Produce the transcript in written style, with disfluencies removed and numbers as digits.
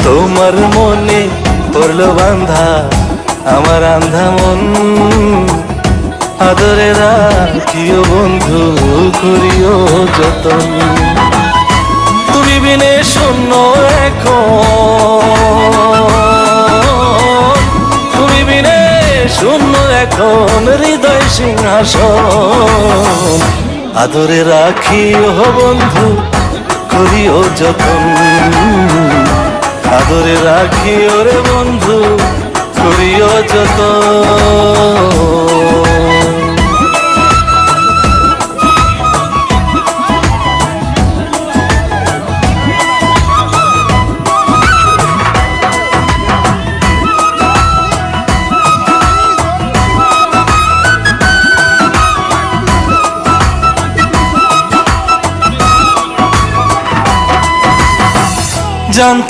তোমার মনে পড়লো বান্ধা আমার আন্ধা মন, আদরে রাখিও বন্ধু করিও যতন। তুমি বিনে শূন্য এখন, তুমি বিনে শূন্য এখন হৃদয় সিংহাসন, আদরে রাখিও বন্ধু করিও যতন, আদরে রাখিও রে বন্ধু করিও যতন। জানতো